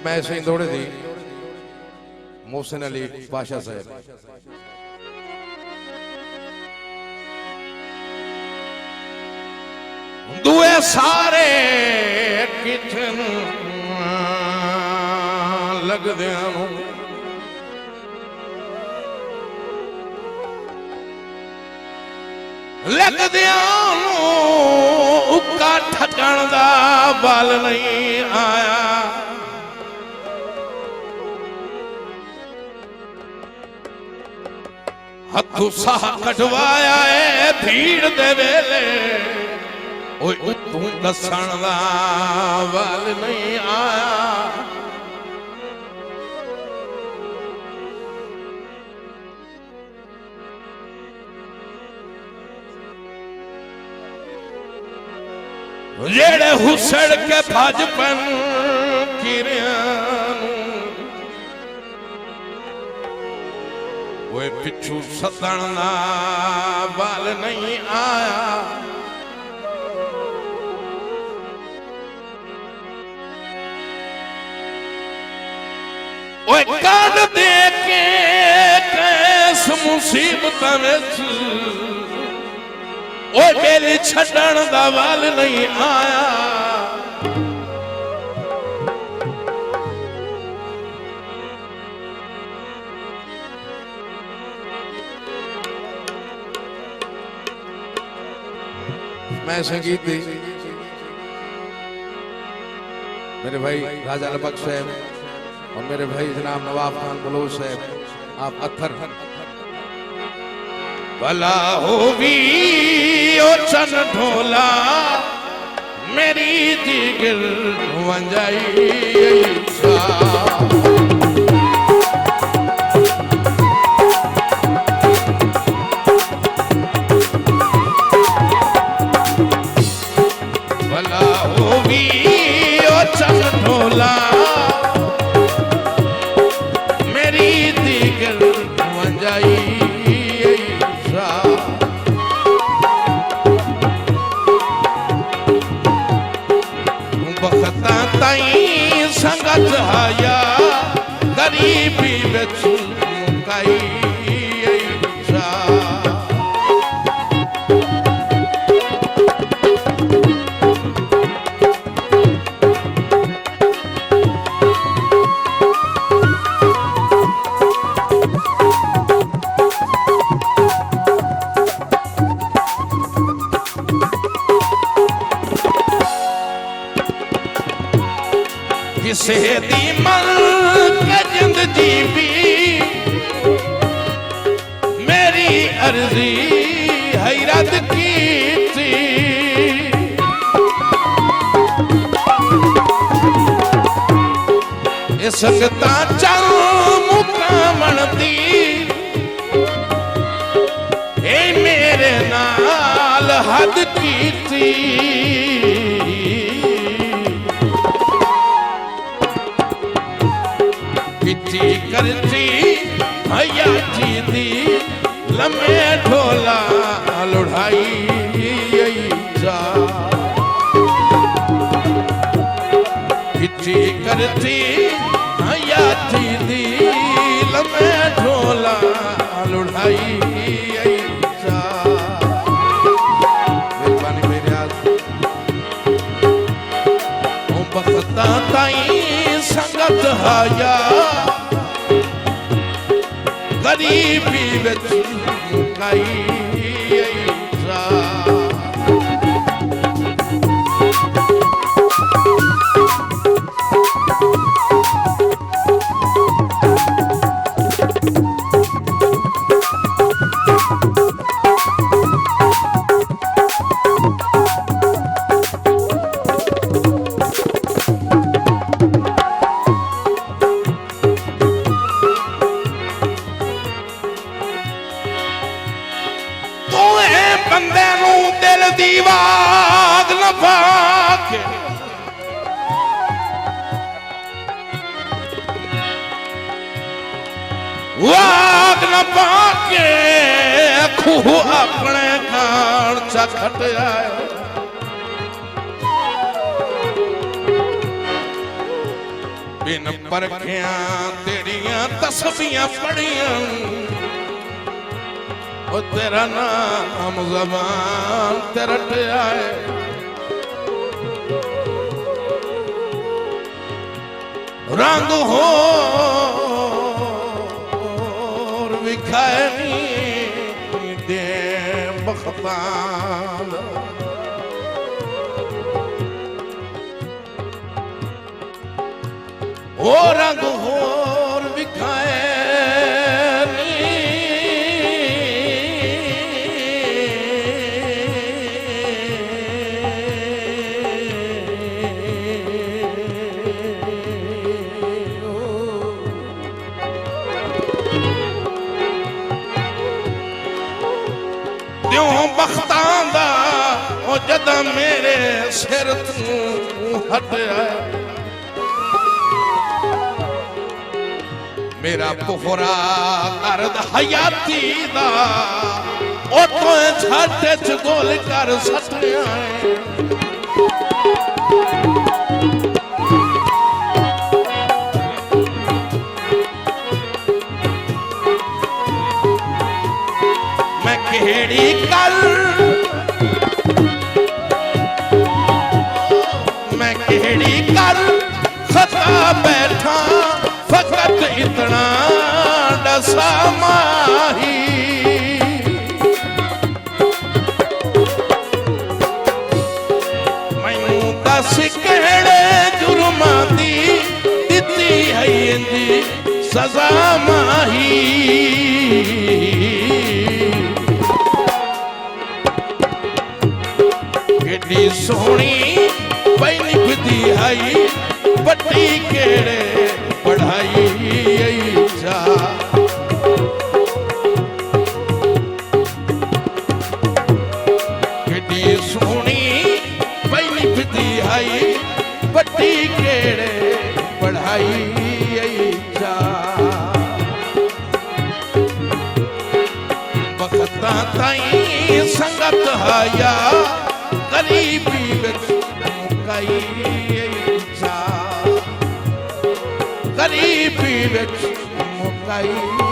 फरमाइश ही दौड़े थी मोहसिन अली बादशाह साहब। दुए सारे किचन लगदे उक्का ठकण दा बल नहीं आया। हथू साह कटवाया है भीड़ दे वेले तू दसण दा बल नहीं आया। जेड़े हुसड़ के भज पन वो पिछू सदन ना बल नहीं आया। वो काट दे के कैस मुसीबत में ओ मेरे छड़न दा वाल नहीं आया। मैं संगीत दी मेरे भाई राजा लबक साहब और मेरे भाई जनाब नवाब खान बलोच साहब आप अत्थर भला हो भी ओ चन ढोला मेरी जिगर वंजाई भला हो भी ओ चन ढोला मेरी जिगर वंजाई संगत आया गरीबी बिच मुकाई किसे दी मन के जिंद जीवी मेरी अर्जी हैरत की थी। संगता चल मुकामण दी ए मेरे नाल हद की थी। करती भैया जी दी लम्हे ढोला लुढ़ाई जा किची करती भैया जी दी लम्हे ढोला लुढ़ाई जा। मेहरबानी मेरे आज बखता ताई संगत आया गरीबी बिच मुकाई बंदे नू दिल दी वाग न पाके वाग न पाके खूह अपने खान चखट आए बिन परखिया तेरिया तस्बीहां पढ़ियां ओ तेरा नाम ज़बान ते रटिया है रंग हो विखाए नी दे बख्तां ओ रंग होर विखाए बख्तां दा ओ जदा मेरे सिर तू हटया मेरा पुखरा अर्द हयाती दा ओ तो छाटे च गोल कर सटया मैं केड़ी कल मैं केड़ी कल खता बैठा फकत इतना डसा माही मैनू दस केड़े जुर्मां दी दित्ती है इंदी सजा माही केडी सोहनी पैनी खुदी आई बट्टी केड़े पढ़ाई जा केडी सोहनी पैनी खुदी आई बट्टी केड़े पढ़ाई जा बखता ताई संगत हाया गरीबी विच मुकाई जा गरीबी विच मुकाई